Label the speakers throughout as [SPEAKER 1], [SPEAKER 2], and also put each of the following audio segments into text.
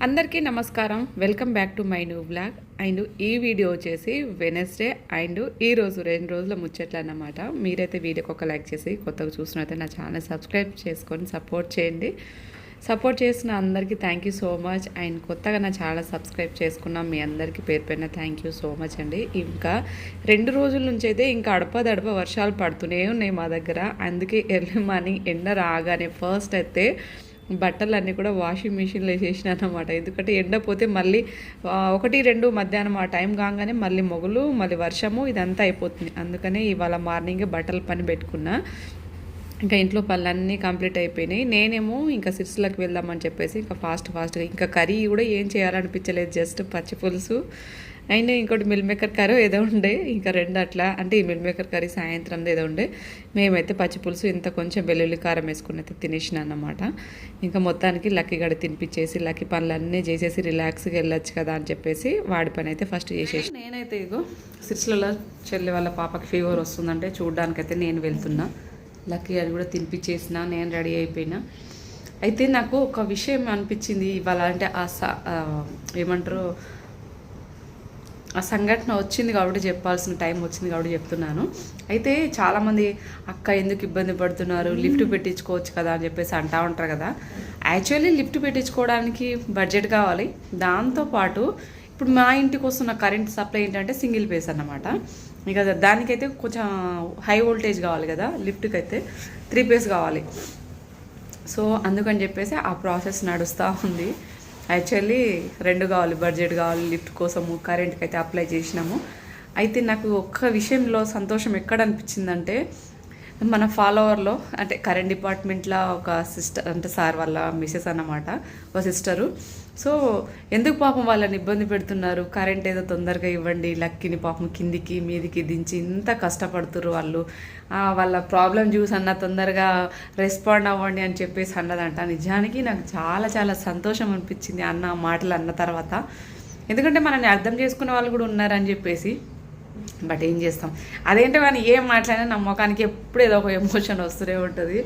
[SPEAKER 1] అందరికీ నమస్కారం. Welcome back to my new blog. And ఈ వీడియో వచ్చేసి వెనస్డే అండ్ ఈరోజు 2 రోజుల ముచ్చట్లు అన్నమాట. మీరైతే వీడియోకి ఒక లైక్ చేసి కొత్తగా చూసినైతే నా ఛానల్ సబ్స్క్రైబ్ చేసుకొని సపోర్ట్ చేయండి. సపోర్ట్ చేసిన అందరికీ thank you so much. And కొత్తగా నా ఛానల్ సబ్స్క్రైబ్ చేసుకున్న మీ అందరికీ పేరు పైన థ్యాంక్ యూ సో మచ్ అండి. ఇంకా 2 రోజుల నుంచి అయితే ఇంకా అడపదడప వర్షాలు పడుతూనే ఉన్నాయి మా దగ్గర. అందుకే ఎర్లీ మార్నింగ్ ఎండ రాగానే ఫస్ట్ అయితే బట్టలన్నీ కూడా వాషింగ్ మిషన్లో వేసేసిన అనమాట. ఎందుకంటే ఎండపోతే మళ్ళీ 1-2 మధ్యాహ్నం ఆ టైం కాగానే మళ్ళీ మొగులు మళ్ళీ వర్షము ఇదంతా అయిపోతుంది. అందుకనే ఇవాళ మార్నింగే బట్టల పని పెట్టుకున్నా. ఇంకా ఇంట్లో పనులన్నీ కంప్లీట్ అయిపోయినాయి. నేనేమో ఇంకా సిర్స్లకు వెళ్దామని చెప్పేసి ఇంకా ఫాస్ట్గా ఇంకా కర్రీ కూడా ఏం చేయాలనిపించలేదు, జస్ట్ పచ్చి పులుసు అండ్ ఇంకోటి మిల్ మేకర్ కర్రీ ఏదో ఉండే. ఇంకా 2 అట్లా అంటే ఈ మిల్ మేకర్ కర్రీ సాయంత్రంది ఏదో ఉండే. మేమైతే పచ్చి పులుసు ఇంత కొంచెం వెల్లుల్లి కారం వేసుకుని అయితే తినేసిన అన్నమాట. ఇంకా మొత్తానికి లక్కీ గడి తినిపించేసి లక్కీ పనులన్నీ చేసేసి రిలాక్స్గా వెళ్ళొచ్చు కదా అని చెప్పేసి వాడి పని అయితే ఫస్ట్ చేసేసి నేనైతే ఇగో సిర్స్లలో చెల్లి వాళ్ళ పాపకి ఫీవర్ వస్తుందంటే చూడ్డానికైతే నేను వెళ్తున్నా. లక్కీ అది కూడా తినిపించేసిన, నేను రెడీ అయిపోయినా. అయితే నాకు ఒక విషయం అనిపించింది ఇవాళ, అంటే ఏమంటారు ఆ సంఘటన వచ్చింది కాబట్టి చెప్పాల్సిన టైం వచ్చింది కాబట్టి చెప్తున్నాను. అయితే చాలామంది అక్క ఎందుకు ఇబ్బంది పడుతున్నారు, లిఫ్ట్ పెట్టించుకోవచ్చు కదా అని చెప్పేసి అంటూ ఉంటారు కదా. యాక్చువల్లీ లిఫ్ట్ పెట్టించుకోవడానికి బడ్జెట్ కావాలి. దాంతోపాటు ఇప్పుడు మా ఇంటికి వస్తున్న కరెంట్ సప్లై ఏంటంటే సింగిల్ ఫేస్ అన్నమాట. ఇక దానికైతే కొంచెం హై వోల్టేజ్ కావాలి కదా, లిఫ్ట్కి అయితే 3 ఫేస్ కావాలి. సో అందుకని చెప్పేసి ఆ ప్రాసెస్ నడుస్తూ ఉంది. యాక్చువల్లీ 2 కావాలి, బడ్జెట్ కావాలి, లిఫ్ట్ కోసము కరెంట్కి అయితే అప్లై చేసినాము. అయితే నాకు ఒక్క విషయంలో సంతోషం ఎక్కడ అనిపించిందంటే, మన ఫాలోవర్లో అంటే కరెంట్ డిపార్ట్మెంట్లో ఒక సిస్టర్, అంటే సార్ వాళ్ళ మిసెస్ అన్నమాట, ఒక సిస్టరు. సో ఎందుకు పాపం వాళ్ళని ఇబ్బంది పెడుతున్నారు, కరెంట్ ఏదో తొందరగా ఇవ్వండి, లక్కీని పాపం కిందికి మీదికి దించి ఇంత కష్టపడుతున్నారు వాళ్ళు, వాళ్ళ ప్రాబ్లం చూసి అన్న తొందరగా రెస్పాండ్ అవ్వండి అని చెప్పేసి అన్నదంట. నిజానికి నాకు చాలా చాలా సంతోషం అనిపించింది అన్న మాటలు అన్న తర్వాత. ఎందుకంటే మనల్ని అర్థం చేసుకునే వాళ్ళు కూడా ఉన్నారని చెప్పేసి. బట్ ఏం చేస్తాం, అదేంటో కానీ ఏం మాట్లాడినా నా ముఖానికి ఎప్పుడు ఏదో ఒక ఎమోషన్ వస్తూనే ఉంటుంది.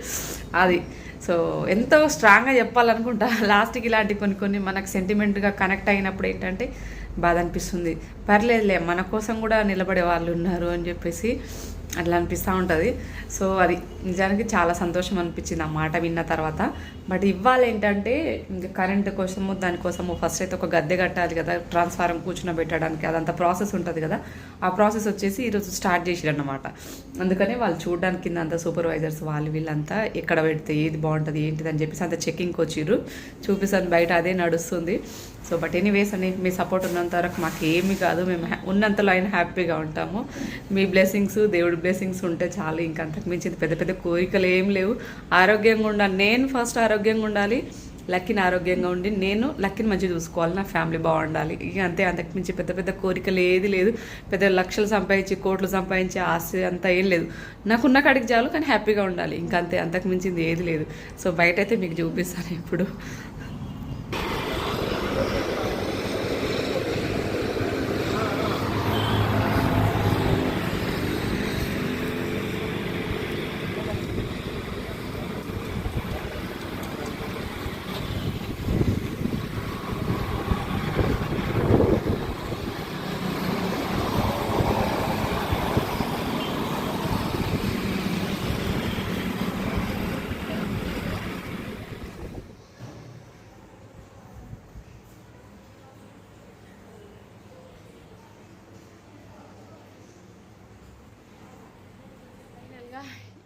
[SPEAKER 1] అది సో ఎంతో స్ట్రాంగ్గా చెప్పాలనుకుంటా. లాస్ట్కి ఇలాంటి కొన్ని మనకు సెంటిమెంట్గా కనెక్ట్ అయినప్పుడు ఏంటంటే బాధ అనిపిస్తుంది. పర్లేదులే మన కోసం కూడా నిలబడే వాళ్ళు ఉన్నారు అని చెప్పేసి అట్లా అనిపిస్తూ ఉంటుంది. సో అది నిజానికి చాలా సంతోషం అనిపించింది ఆ మాట విన్న తర్వాత. బట్ ఇవాళ ఏంటంటే ఇంకా కరెంటు కోసము దానికోసము ఫస్ట్ అయితే ఒక గద్దె కట్టాలి కదా, ట్రాన్స్ఫారం కూర్చునబెట్టడానికి, అదంతా ప్రాసెస్ ఉంటుంది కదా. ఆ ప్రాసెస్ వచ్చేసి ఈరోజు స్టార్ట్ చేసిరు అన్నమాట. అందుకనే వాళ్ళు చూడడానికి కింద అంతా సూపర్వైజర్స్ వీళ్ళంతా ఎక్కడ పెడితే ఏది బాగుంటుంది ఏంటిది అని చెప్పేసి అంత చెకింగ్కి వచ్చిర్రు. చూపిస్తాను బయట అదే నడుస్తుంది. సో బట్ ఎనీవేస్ అని మీ సపోర్ట్ ఉన్నంత వరకు మాకు ఏమీ కాదు, మేము ఉన్నంతలో అయినా హ్యాపీగా ఉంటాము. మీ బ్లెస్సింగ్స్, దేవుడి బ్లెస్సింగ్స్ ఉంటే చాలు. ఇంకా అంతకు మించి పెద్ద పెద్ద కోరికలు ఏం లేవు. ఆరోగ్యంగా ఉండాలి, నేను ఫస్ట్ ఆరోగ్యంగా ఉండాలి, లక్కీని ఆరోగ్యంగా ఉండి నేను లక్కీని మంచిగా చూసుకోవాలి, నా ఫ్యామిలీ బాగుండాలి. ఇక అంతే, అంతకు మించి పెద్ద పెద్ద కోరికలు ఏది లేదు. పెద్ద లక్షలు సంపాదించి కోట్లు సంపాదించి ఆశ అంతా ఏం లేదు. నాకున్న కాడికి చాలు, కానీ హ్యాపీగా ఉండాలి. ఇంకా అంతే, అంతకు మించింది ఏది లేదు. సో బయట అయితే మీకు చూపిస్తాను ఇప్పుడు.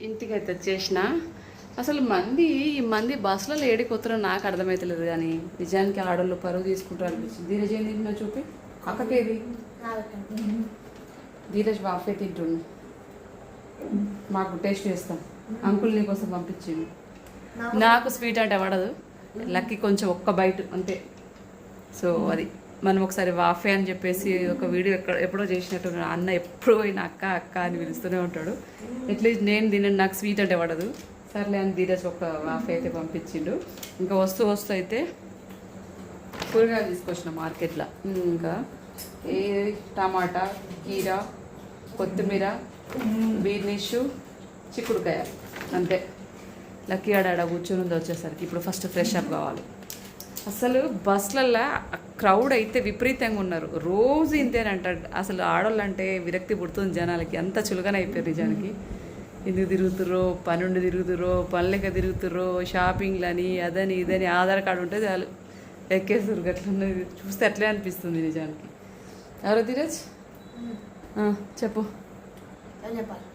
[SPEAKER 1] ఇంటికి అయితే వచ్చేసిన. అసలు ఈ మంది బస్సులలో ఏడిపోతారో నాకు అర్థమవుతలేదు, కానీ నిజానికి ఆడోళ్ళు పరువు తీసుకుంటారు అనిపించింది. ధీరజ్ ఏం తింటున్నా చూపి, అక్కకేది ధీరజ్ బాఫే తింటుండు, మాకు టేస్ట్ చేస్తాం. అంకుల్ నీకోసం పంపించింది. నాకు స్వీట్ అంటే పడదు, లక్కీ కొంచెం ఒక్క బైట్ అంతే. సో అది మనం ఒకసారి వాఫే అని చెప్పేసి ఒక వీడియో ఎప్పుడో చేసినట్టు, అన్న ఎప్పుడు పోయినా అక్క అక్క అని పిలుస్తూనే ఉంటాడు. అట్లీస్ట్ నేను తినండి, నాకు స్వీట్ అంటే పడదు. సర్లే అని ధీరజ్ ఒక వాఫే అయితే పంపించిండు. ఇంకా వస్తూ అయితే కూరగాయలు తీసుకొచ్చిన మార్కెట్లో. ఇంకా ఏ టమాటా, కీరా, కొత్తిమీర, బీర్నిష్, చిక్కుడుకాయ అంతే. లక్కీ ఆడ కూర్చొని ఉంది వచ్చేసరికి. ఇప్పుడు ఫస్ట్ ఫ్రెష్ అప్ కావాలి. అసలు బస్లల్లో క్రౌడ్ అయితే విపరీతంగా ఉన్నారు. రోజు ఇంతేనంట. అసలు ఆడోళ్ళు అంటే విరక్తి పుడుతుంది జనాలకి. అంత చులకన అయిపోయారు నిజానికి. ఎందుకు తిరుగుతుర్రో, పనుండి తిరుగుతుర్రో, పనులెక్క తిరుగుతుర్రో, షాపింగ్లని అదని ఇదని ఆధార్ కార్డు ఉంటే చాలు ఎక్కేస్తారు. అట్లా చూస్తే అట్లే అనిపిస్తుంది నిజానికి. ఎవరో ధీరజ్ చెప్పు,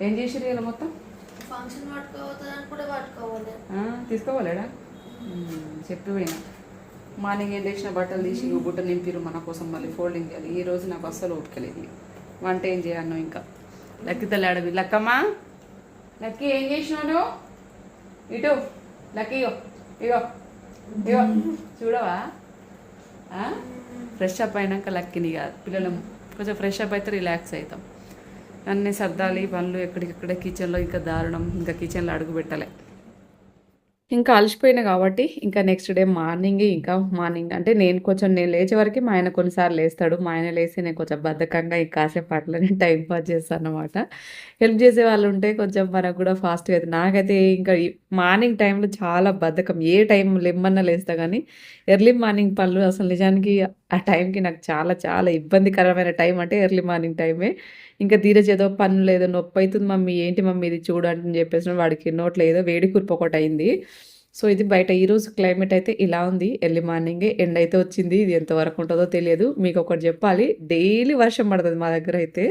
[SPEAKER 1] ఏం చేసారు ఇలా మొత్తం? తీసుకోవాలేడా? చెప్పిపోయినా మార్నింగ్ ఏం చేసిన బట్టలు తీసి బుట్ట నింపిరు మన కోసం, మళ్ళీ ఫోల్డింగ్ చేయాలి. ఈ రోజు నాకు అస్సలు ఓపికలేదు. వంట ఏం చేయను ఇంకా. లక్కి తల్లి అడవి. లక్కమ్మా, లక్కీ ఏం చేసినావు? ఇటు లక్కీ, ఇగో ఇగో ఇగో చూడవా? ఫ్రెష్ అప్ అయినాక లక్కీని కాదు, పిల్లలు కొంచెం ఫ్రెష్ అప్ అయితే రిలాక్స్ అవుతాం. అన్నీ సర్దాలి పనులు, ఎక్కడికక్కడ కిచెన్లో ఇంకా దారుణం. ఇంకా కిచెన్లో అడుగు పెట్టలే. ఇంకా అలసిపోయినా కాబట్టి ఇంకా నెక్స్ట్ డే మార్నింగ్ అంటే నేను లేచే వరకు మా ఆయన కొన్నిసార్లు లేస్తాడు. మా ఆయన లేసి నేను కొంచెం బద్ధకంగా ఈ కాసేపు అట్లనే టైం పాస్ చేస్తాను అనమాట. హెల్ప్ చేసే వాళ్ళు ఉంటే కొంచెం మనకు కూడా ఫాస్ట్గా అవుతుంది. నాకైతే ఇంకా మార్నింగ్ టైంలో చాలా బద్ధకం. ఏ టైం లెమ్మన్నా లేస్తా కానీ ఎర్లీ మార్నింగ్ పనులు అసలు నిజానికి ఆ టైంకి నాకు చాలా చాలా ఇబ్బందికరమైన టైం అంటే ఎర్లీ మార్నింగ్ టైమే. ఇంకా ధీరజ్ ఏదో పనులు ఏదో నొప్పి అవుతుంది మమ్మీ, ఏంటి మమ్మీ ఇది చూడండి అని చెప్పేసి వాడికి నోట్లో ఏదో వేడి కూర్పు ఒకటి అయింది. సో ఇది బయట ఈరోజు క్లైమేట్ అయితే ఇలా ఉంది. ఎర్లీ మార్నింగే ఎండ అయితే వచ్చింది. ఇది ఎంతవరకు ఉంటుందో తెలియదు. మీకు ఒకటి చెప్పాలి, డైలీ వర్షం పడుతుంది మా దగ్గర అయితే.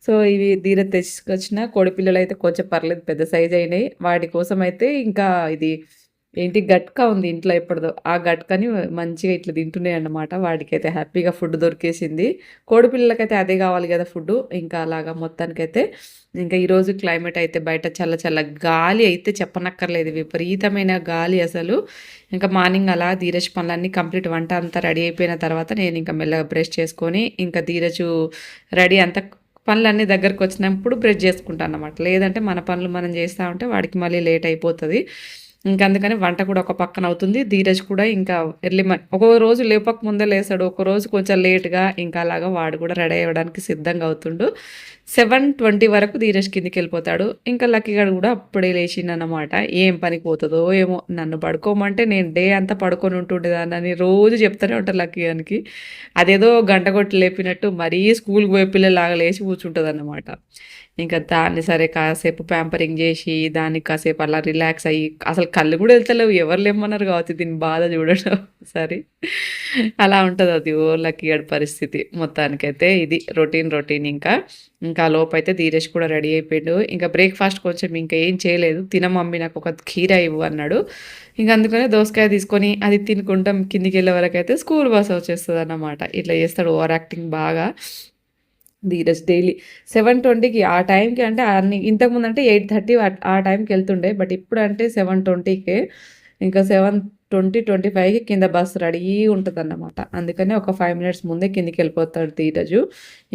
[SPEAKER 1] సో ఇవి ధీరజ్ తెచ్చుకొచ్చిన కోడిపిల్లలు అయితే కొంచెం పర్లేదు, పెద్ద సైజ్ అయినాయి. వాటి కోసం అయితే ఇంకా ఇది ఏంటి గట్క ఉంది ఇంట్లో ఎప్పటిదో, ఆ గట్కని మంచిగా ఇట్లా తింటున్నాయి అన్నమాట. వాడికైతే హ్యాపీగా ఫుడ్ దొరికేసింది. కోడిపిల్లలకైతే అదే కావాలి కదా ఫుడ్. ఇంకా అలాగా మొత్తానికైతే ఇంకా ఈరోజు క్లైమేట్ అయితే బయట చల్ల చల్ల గాలి అయితే చెప్పనక్కర్లేదు, విపరీతమైన గాలి అసలు. ఇంకా మార్నింగ్ అలా ధీరజ్ పనులన్నీ కంప్లీట్, వంట అంతా రెడీ అయిపోయిన తర్వాత నేను ఇంకా మెల్లగా బ్రష్ చేసుకొని ఇంకా ధీరజు రెడీ అంతా పనులన్నీ దగ్గరకు వచ్చినప్పుడు బ్రష్ చేసుకుంటాను అన్నమాట. లేదంటే మన పనులు మనం చేస్తూ ఉంటే వాడికి మళ్ళీ లేట్ అయిపోతుంది. ఇంకా అందుకని వంట కూడా ఒక పక్కన అవుతుంది. ధీరజ్ కూడా ఇంకా ఒక్కో రోజు లేపక ముందే లేస్తాడు, ఒక రోజు కొంచెం లేట్గా. ఇంకా అలాగా వాడు కూడా రెడీ అవ్వడానికి సిద్ధంగా అవుతుండు. 7:20 వరకు ధీరజ్ కిందికి వెళ్ళిపోతాడు. ఇంకా లక్కీగాడు కూడా అప్పుడే లేచిండనమాట. ఏం పనికి పోతుందో ఏమో, నన్ను పడుకోమంటే నేను డే అంతా పడుకొని ఉంటుండేదాన్ని రోజు చెప్తూనే ఉంటారు లక్కీగానికి. అదేదో గంట కొట్టి లేపినట్టు మరీ స్కూల్కి పోయే పిల్లలాగా లేచి కూర్చుంటుంది అన్నమాట. ఇంకా దాన్ని సరే కాసేపు ప్యాంపరింగ్ చేసి దానికి కాసేపు అలా రిలాక్స్ అయ్యి, అసలు కళ్ళు కూడా వెళ్తలేవు, ఎవరు లేమన్నారు కావచ్చు దీని బాధ చూడడం. సరే అలా ఉంటుంది అది ఓళ్ళకి గడి పరిస్థితి. మొత్తానికైతే ఇది రొటీన్. ఇంకా లోపైతే ధీరజ్ కూడా రెడీ అయిపోయాడు. ఇంకా బ్రేక్ఫాస్ట్ కొంచెం ఇంకా ఏం చేయలేదు. తిన మమ్మీ నాకు ఒక కీరా ఇవ్వు అన్నాడు. ఇంకా అందుకనే దోసకాయ తీసుకొని అది తినుకుంటాం కిందికి వెళ్ళే వరకు అయితే స్కూల్ బస్ వచ్చేస్తుంది అన్నమాట. ఇట్లా చేస్తాడు ఓవర్ యాక్టింగ్ బాగా ధీరజ్ డైలీ. 7:20కి ఆ టైంకి అంటే అన్ని ఇంతకుముందు అంటే 8:30 ఆ టైంకి వెళ్తుండే. బట్ ఇప్పుడు అంటే 7:20కే. ఇంకా 7:20-25కి కింద బస్సు రెడీ ఉంటుంది అన్నమాట. అందుకని ఒక 5 మినిట్స్ ముందే కిందికి వెళ్ళిపోతాడు ధీరజు.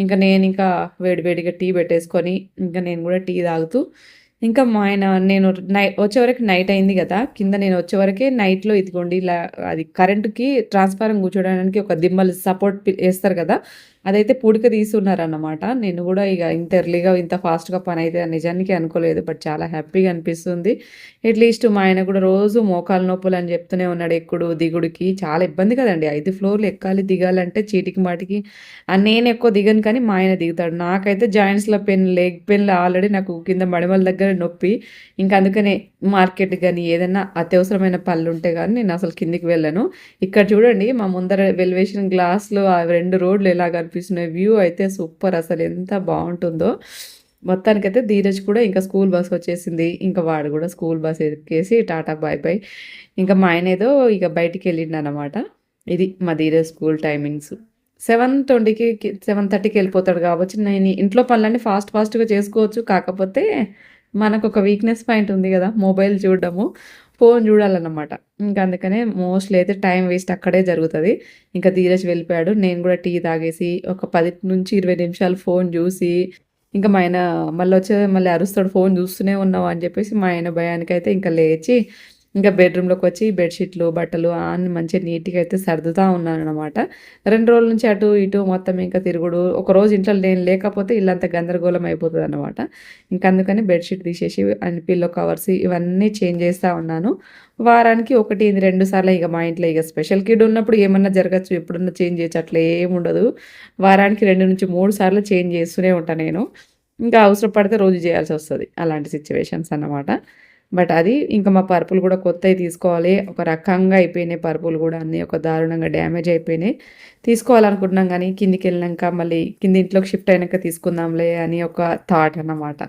[SPEAKER 1] ఇంకా నేను ఇంకా వేడివేడిగా టీ పెట్టేసుకొని ఇంకా నేను కూడా టీ తాగుతూ ఇంకా మా ఆయన నేను వచ్చేవరకు నైట్ అయింది కదా, కింద నేను వచ్చేవరకే నైట్లో ఇదిగోండి ఇలా అది కరెంటుకి ట్రాన్స్ఫారం కూర్చోడానికి ఒక దిమ్మలు సపోర్ట్ వేస్తారు కదా, అదైతే పూడిక తీసున్నారన్నమాట. నేను కూడా ఇక ఇంత ఎర్లీగా ఇంత ఫాస్ట్గా పని అయితే నిజానికి అనుకోలేదు. బట్ చాలా హ్యాపీగా అనిపిస్తుంది. అట్లీస్ట్ మా ఆయన కూడా రోజు మోకాలు నొప్పులు అని చెప్తూనే ఉన్నాడు. ఎక్కుడు దిగుడికి చాలా ఇబ్బంది కదండి, 5 ఫ్లోర్లు ఎక్కాలి దిగాలంటే చీటికి మాటికి. నేను ఎక్కువ దిగను కానీ మా ఆయన దిగుతాడు. నాకైతే జాయింట్స్లో లెగ్ పెయిన్లు ఆల్రెడీ నాకు కింద మడిమల దగ్గర నొప్పి. ఇంకా అందుకనే మార్కెట్ కానీ ఏదైనా అత్యవసరమైన పనులు ఉంటే కానీ నేను అసలు కిందికి వెళ్ళను. ఇక్కడ చూడండి మా ముందర వెల్వేషన్ గ్లాస్లో ఆ 2 రోడ్లు ఎలా కనిపిస్తున్నాయి, వ్యూ అయితే సూపర్, అసలు ఎంత బాగుంటుందో. మొత్తానికైతే ధీరజ్ కూడా ఇంకా స్కూల్ బస్ వచ్చేసింది. ఇంకా వాడు కూడా స్కూల్ బస్ ఎక్కేసి టాటా బాయ్. ఇంకా మా ఆయన ఏదో ఇక బయటికి వెళ్ళిండు అనమాట. ఇది మా ధీరజ్ స్కూల్ టైమింగ్స్. 7:20కి 7:30కి వెళ్ళిపోతాడు కాబట్టి నేను ఇంట్లో పనులన్నీ ఫాస్ట్గా చేసుకోవచ్చు. కాకపోతే మనకు ఒక వీక్నెస్ పాయింట్ ఉంది కదా, మొబైల్ చూడడము, ఫోన్ చూడాలన్నమాట. ఇంకా అందుకనే మోస్ట్లీ అయితే టైం వేస్ట్ అక్కడే జరుగుతుంది. ఇంకా ధీరజ్ వెళ్ళిపోయాడు. నేను కూడా టీ తాగేసి ఒక 10-20 నిమిషాలు ఫోన్ చూసి ఇంకా మా ఆయన మళ్ళీ అరుస్తాడు, ఫోన్ చూస్తూనే ఉన్నావు అని చెప్పేసి మా ఆయన భయానికైతే ఇంకా లేచి ఇంకా బెడ్రూమ్లోకి వచ్చి బెడ్షీట్లు బట్టలు అన్ని మంచిగా నీట్గా అయితే సర్దుతూ ఉన్నాను అనమాట. 2 రోజుల నుంచి అటు ఇటు మొత్తం ఇంకా తిరుగుడు, ఒకరోజు ఇంట్లో నేను లేకపోతే ఇల్లంతా గందరగోళం అయిపోతుంది అనమాట. ఇంక అందుకని బెడ్షీట్ తీసేసి అండ్ పిల్లో కవర్స్ ఇవన్నీ చేంజ్ చేస్తూ ఉన్నాను. వారానికి 1, 2 సార్లు ఇక మా ఇంట్లో ఇక స్పెషల్ కిడ్ ఉన్నప్పుడు ఏమన్నా జరగచ్చు, ఎప్పుడన్నా చేంజ్ చేయొచ్చు, అట్లా ఏముండదు. వారానికి 2-3 సార్లు చేంజ్ చేస్తూనే ఉంటాను నేను. ఇంకా అవసరం పడితే రోజు చేయాల్సి వస్తుంది, అలాంటి సిచ్యువేషన్స్ అన్నమాట. బట్ అది ఇంకా మా పరుపులు కూడా కొత్తవి తీసుకోవాలి. ఒక రకంగా అయిపోయినాయి పరుపులు కూడా, అన్నీ ఒక దారుణంగా డ్యామేజ్ అయిపోయినాయి. తీసుకోవాలనుకుంటున్నాం కానీ కిందికి వెళ్ళినాక మళ్ళీ కింది ఇంట్లోకి షిఫ్ట్ అయినాక తీసుకుందాంలే అని ఒక థాట్ అన్నమాట.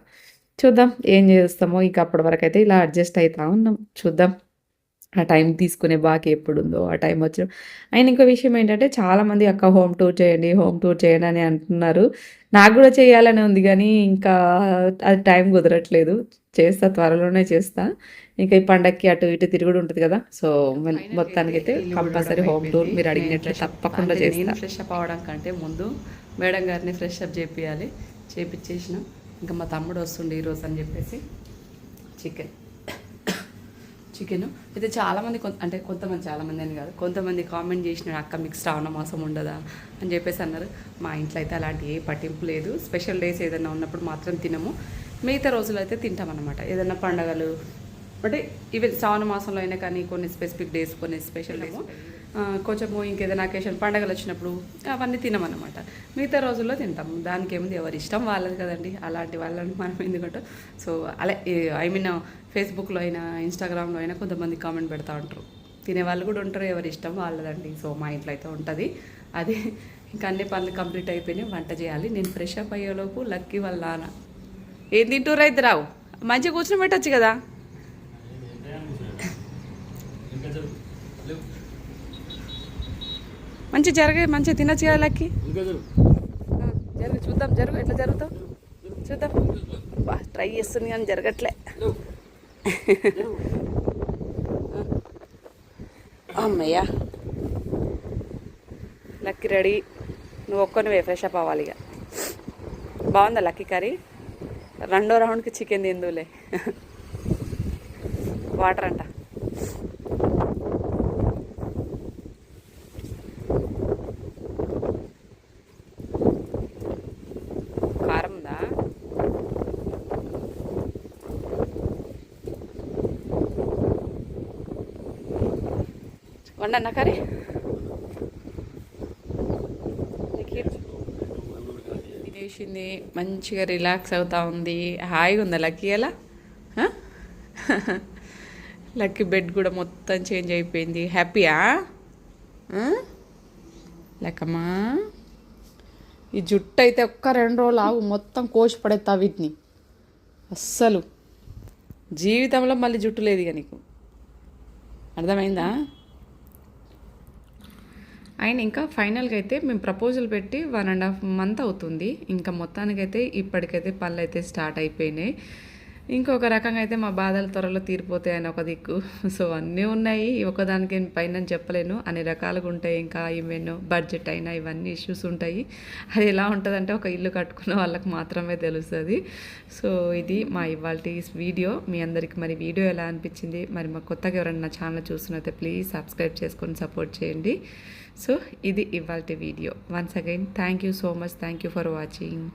[SPEAKER 1] చూద్దాం ఏం చేస్తామో. ఇక అప్పటి వరకు అయితే ఇలా అడ్జస్ట్ అవుతా ఉన్నాం. చూద్దాం ఆ టైం తీసుకునే బాకీ ఎప్పుడుందో ఆ టైం వచ్చి. అండ్ ఇంకో విషయం ఏంటంటే చాలామంది అక్క హోమ్ టూర్ చేయండి, హోమ్ టూర్ చేయండి అని అంటున్నారు. నాకు కూడా చేయాలని ఉంది కానీ ఇంకా అది టైం కుదరట్లేదు. చేస్తా, త్వరలోనే చేస్తా. ఇంకా ఈ పండక్కి అటు ఇటు తిరుగుడు ఉంటుంది కదా, సో మొత్తానికైతే కంపల్సరీ హోమ్ టూర్ మీరు అడిగినట్లే తప్పకుండా చేస్తా. ఫ్రెష్ అప్ అవ్వడం కంటే ముందు మేడం గారిని ఫ్రెష్ అప్ చేపియాలి. చేపించేసినాం. ఇంకా మా తమ్ముడు వస్తుండే ఈరోజు అని చెప్పేసి చికెన్ అయితే చాలామంది అంటే కొంతమంది, చాలామంది అని కాదు, కొంతమంది కామెంట్ చేసిన అక్క మీకు శ్రావణ మాసం ఉండదా అని చెప్పేసి అన్నారు. మా ఇంట్లో అయితే అలాంటి ఏ పట్టింపు లేదు. స్పెషల్ డేస్ ఏదైనా ఉన్నప్పుడు మాత్రం తినము, మిగతా రోజులు అయితే తింటామన్నమాట. ఏదైనా పండగలు అంటే ఇవి శ్రావణ మాసంలో అయినా కానీ కొన్ని స్పెసిఫిక్ డేస్, కొన్ని స్పెషల్ డేస్, కొంచెము ఇంకేదైనా అకేషన్ పండగలు వచ్చినప్పుడు అవన్నీ తినమన్నమాట. మిగతా రోజుల్లో తింటాము. దానికి ఏముంది, ఎవరి ఇష్టం వాళ్ళది కదండి. అలాంటి వాళ్ళని మనం ఎందుకంటే సో అలా ఐ మీన్ ఫేస్బుక్లో అయినా ఇన్స్టాగ్రామ్లో అయినా కొంతమంది కామెంట్ పెడతా ఉంటారు. తినేవాళ్ళు కూడా ఉంటారు, ఎవరి ఇష్టం వాళ్ళదండి. సో మా ఇంట్లో అయితే ఉంటుంది అది. ఇంకా అన్ని పనులు కంప్లీట్ అయిపోయినాయి, వంట చేయాలి. నేను ఫ్రెష్ అప్ అయ్యేలోపు లక్కీ వాళ్ళ నాన్న ఏం తింటూరు అయితే రావు, మంచిగా కూర్చొని పెట్టచ్చు కదా. మంచిగా మంచిగా తినచ్చు కదా లక్కీ. చూద్దాం, ఎట్లా జరుగుతావు చూద్దాం. ట్రై చేస్తుంది కానీ జరగట్లే. అమ్మయ్యా లక్కీ రెడీ. నువ్వు ఒక్కనివే ఫ్రెష్ అప్ అవ్వాలి ఇక. బాగుందా లక్కీ కర్రీ? 2వ రౌండ్కి చికెన్ తిందులే. వాటర్ అంట. కారం ఉందా? వండన్న కర్రీ తినేసింది, మంచిగా రిలాక్స్ అవుతా ఉంది, హాయిగా ఉందా లక్కీ? ఎలా లక్కీ బెడ్ కూడా మొత్తం చేంజ్ అయిపోయింది. హ్యాపీయా లెక్కమ్మా? ఈ జుట్టు అయితే ఒక్క 2 రోజులు ఆగు, మొత్తం కోసి పడేస్తా వీటిని. అస్సలు జీవితంలో మళ్ళీ జుట్టు లేదు ఇక నీకు, అర్థమైందా? అండ్ ఇంకా ఫైనల్గా అయితే మేము ప్రపోజల్ పెట్టి 1.5 month అవుతుంది. ఇంకా మొత్తానికైతే ఇప్పటికైతే పనులు అయితే స్టార్ట్ అయిపోయినాయి. ఇంకొక రకంగా అయితే మా బాధలు త్వరలో తీరిపోతాయని ఒక దిక్కు. సో అన్నీ ఉన్నాయి, ఒకదానికి పైన చెప్పలేను, అన్ని రకాలుగా ఉంటాయి. ఇంకా ఈవెన్ బడ్జెట్ అయినా ఇవన్నీ ఇష్యూస్ ఉంటాయి. అది ఎలా ఉంటుందంటే ఒక ఇల్లు కట్టుకున్న వాళ్ళకి మాత్రమే తెలుస్తుంది. సో ఇది మా ఇవాల్టి వీడియో. మీ అందరికి మరి వీడియో ఎలా అనిపించింది? మరి మా కొత్తగా ఎవరైనా నా ఛానల్ చూస్తున్నైతే ప్లీజ్ సబ్స్క్రైబ్ చేసుకొని సపోర్ట్ చేయండి. సో ఇది ఇవాల్టి video. Once again thank you so much. Thank you for watching.